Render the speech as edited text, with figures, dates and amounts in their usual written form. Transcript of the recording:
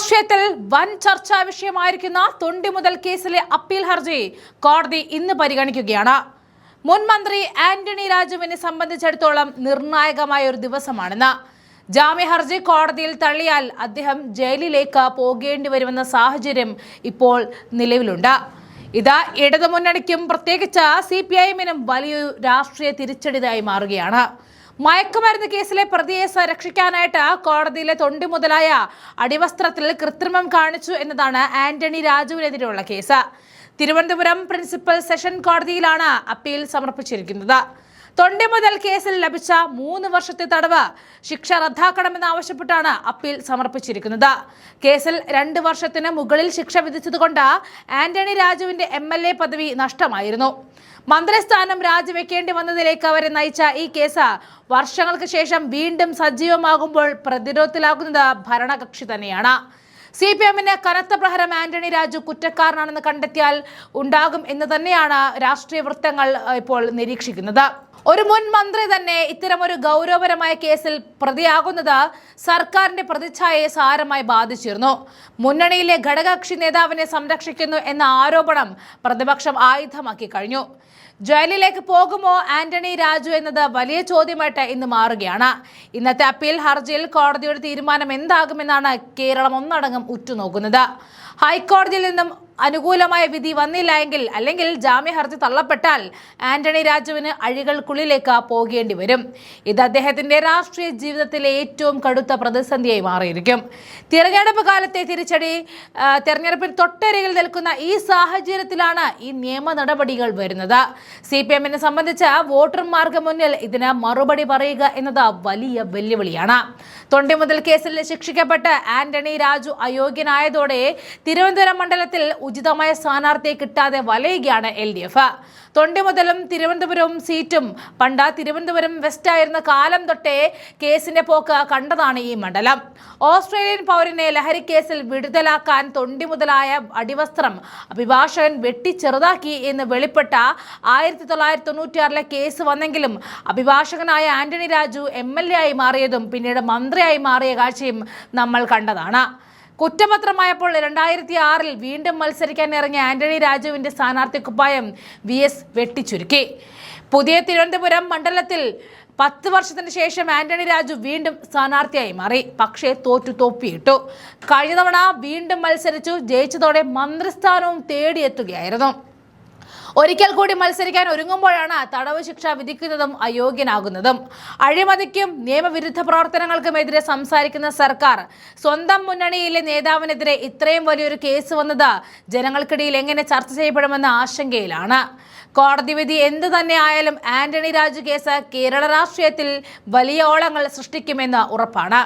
രാഷ്ട്രീയത്തിൽ വൻ ചർച്ചാ വിഷയമായിരിക്കുന്ന തൊണ്ടിമുതൽ കേസിലെ അപ്പീൽ ഹർജി കോടതി ഇന്ന് പരിഗണിക്കുകയാണ്. മുൻ മന്ത്രി ആന്റണി രാജുവിനെ സംബന്ധിച്ചിടത്തോളം നിർണായകമായ ഒരു ദിവസമാണെന്ന്. ജാമ്യ ഹർജി കോടതിയിൽ തള്ളിയാൽ അദ്ദേഹം ജയിലിലേക്ക് പോകേണ്ടി വരുമെന്ന സാഹചര്യം ഇപ്പോൾ നിലവിലുണ്ട്. ഇത് ഇടതുമുന്നണിക്കും പ്രത്യേകിച്ച് CPIM-നും വലിയൊരു രാഷ്ട്രീയ തിരിച്ചടിയായി മാറുകയാണ്. മയക്കുമരുന്ന് കേസിലെ പ്രതിയെ സംരക്ഷിക്കാനായിട്ട് കോടതിയിലെ തൊണ്ടി മുതലായ അടിവസ്ത്രത്തിൽ കൃത്രിമം കാണിച്ചു എന്നതാണ് Antony രാജുവിനെതിരെയുള്ള case. Thiruvananthapuram principal session കോടതിയിലാണ് അപ്പീൽ സമർപ്പിച്ചിരിക്കുന്നത്. തൊണ്ടി മുതൽ കേസിൽ ലഭിച്ച 3 വർഷത്തെ തടവ് ശിക്ഷ റദ്ദാക്കണമെന്നാവശ്യപ്പെട്ടാണ് അപ്പീൽ സമർപ്പിച്ചിരിക്കുന്നത്. കേസിൽ 2 വർഷത്തിന് മുകളിൽ ശിക്ഷ വിധിച്ചതുകൊണ്ട് ആന്റണി രാജുവിന്റെ MLA പദവി നഷ്ടമായിരുന്നു. മന്ത്രിസ്ഥാനം രാജിവെക്കേണ്ടി വന്നതിലേക്ക് അവരെ നയിച്ച ഈ കേസ് വർഷങ്ങൾക്ക് ശേഷം വീണ്ടും സജീവമാകുമ്പോൾ പ്രതിരോധത്തിലാകുന്നത് ഭരണകക്ഷി തന്നെയാണ്. CPM-ന് കനത്ത പ്രഹരം ആന്റണി രാജു കുറ്റക്കാരനാണെന്ന് കണ്ടെത്തിയാൽ ഉണ്ടാകും എന്ന് തന്നെയാണ് രാഷ്ട്രീയ വൃത്തങ്ങൾ ഇപ്പോൾ നിരീക്ഷിക്കുന്നത്. ഒരു മുൻ മന്ത്രി തന്നെ ഇത്തരമൊരു ഗൗരവപരമായ കേസിൽ പ്രതിയാകുന്നത് സർക്കാരിന്റെ പ്രതിച്ഛായയെ സാരമായി ബാധിച്ചിരുന്നു. മുന്നണിയിലെ ഘടകകക്ഷി നേതാവിനെ സംരക്ഷിക്കുന്നു എന്ന ആരോപണം പ്രതിപക്ഷം ആയുധമാക്കി കഴിഞ്ഞു. ജയിലിലേക്ക് പോകുമോ ആന്റണി രാജു എന്നത് വലിയ ചോദ്യമായിട്ട് ഇന്ന് മാറുകയാണ്. ഇന്നത്തെ അപ്പീൽ ഹർജിയിൽ കോടതിയുടെ തീരുമാനം എന്താകുമെന്നാണ് കേരളം ഒന്നടങ്കം ഉറ്റുനോക്കുന്നത്. ഹൈക്കോടതിയിൽ നിന്നും അനുകൂലമായ വിധി വന്നില്ല എങ്കിൽ അല്ലെങ്കിൽ ജാമ്യ ഹർജി തള്ളപ്പെട്ടാൽ ആന്റണി രാജുവിന് അഴികൾക്കുള്ളിലേക്ക് പോകേണ്ടി വരും. ഇത് അദ്ദേഹത്തിന്റെ രാഷ്ട്രീയ ജീവിതത്തിലെ ഏറ്റവും കടുത്ത പ്രതിസന്ധിയായി മാറിയിരിക്കും. തിരഞ്ഞെടുപ്പ് കാലത്തെ തിരിച്ചടി തെരഞ്ഞെടുപ്പിൽ തൊട്ടരികിൽ നിൽക്കുന്ന ഈ സാഹചര്യത്തിലാണ് ഈ നിയമ നടപടികൾ വരുന്നത്. CPM-നെ സംബന്ധിച്ച് വോട്ടർമാർക്ക് മുന്നിൽ ഇതിന് മറുപടി പറയുക എന്നത് വലിയ വെല്ലുവിളിയാണ്. തൊണ്ടി മുതൽ കേസിൽ ശിക്ഷിക്കപ്പെട്ട് ആന്റണി രാജു അയോഗ്യനായതോടെ തിരുവനന്തപുരം മണ്ഡലത്തിൽ ഉചിതമായ സ്ഥാനാർത്ഥിയെ കിട്ടാതെ വലയുകയാണ് LDF. തൊണ്ടി മുതലും തിരുവനന്തപുരവും സീറ്റും പണ്ട് തിരുവനന്തപുരം വെസ്റ്റ് ആയിരുന്ന കാലം തൊട്ടേ കേസിന്റെ പോക്ക് കണ്ടതാണ് ഈ മണ്ഡലം. ഓസ്ട്രേലിയൻ പൗരനെ ലഹരിക്കേസിൽ വിടുതലാക്കാൻ തൊണ്ടി മുതലായ അടിവസ്ത്രം അഭിഭാഷകൻ വെട്ടിച്ചെറുതാക്കി എന്ന് വെളിപ്പെട്ട 1996 കേസ് വന്നെങ്കിലും അഭിഭാഷകനായ ആന്റണി രാജു MLA ആയി മാറിയതും പിന്നീട് മന്ത്രിയായി മാറിയ കാഴ്ചയും നമ്മൾ കണ്ടതാണ്. കുറ്റപത്രമായപ്പോൾ 2006 വീണ്ടും മത്സരിക്കാൻ ഇറങ്ങിയ ആന്റണി രാജുവിന്റെ സ്ഥാനാർത്ഥി കുപ്പായം VS വെട്ടിച്ചുരുക്കി. പുതിയ തിരുവനന്തപുരം മണ്ഡലത്തിൽ 10 വർഷത്തിന് ശേഷം ആന്റണി രാജു വീണ്ടും സ്ഥാനാർത്ഥിയായി മാറി. പക്ഷേ തോപ്പിയിട്ടു. കഴിഞ്ഞ തവണ വീണ്ടും മത്സരിച്ചു. ജയിച്ചതോടെ മന്ത്രിസ്ഥാനവും തേടിയെത്തുകയായിരുന്നു. ഒരിക്കൽ കൂടി മത്സരിക്കാൻ ഒരുങ്ങുമ്പോഴാണ് തടവ് ശിക്ഷ വിധിക്കുന്നതും അയോഗ്യനാകുന്നതും. അഴിമതിക്കും നിയമവിരുദ്ധ പ്രവർത്തനങ്ങൾക്കുമെതിരെ സംസാരിക്കുന്ന സർക്കാർ സ്വന്തം മുന്നണിയിലെ നേതാവിനെതിരെ ഇത്രയും വലിയൊരു കേസ് വന്നത് ജനങ്ങൾക്കിടയിൽ എങ്ങനെ ചർച്ച ചെയ്യപ്പെടുമെന്ന ആശങ്കയിലാണ്. കോടതി വിധി എന്തു തന്നെ ആയാലും ആന്റണി രാജു കേസ് കേരള രാഷ്ട്രീയത്തിൽ വലിയ ഓളങ്ങൾ സൃഷ്ടിക്കുമെന്ന് ഉറപ്പാണ്.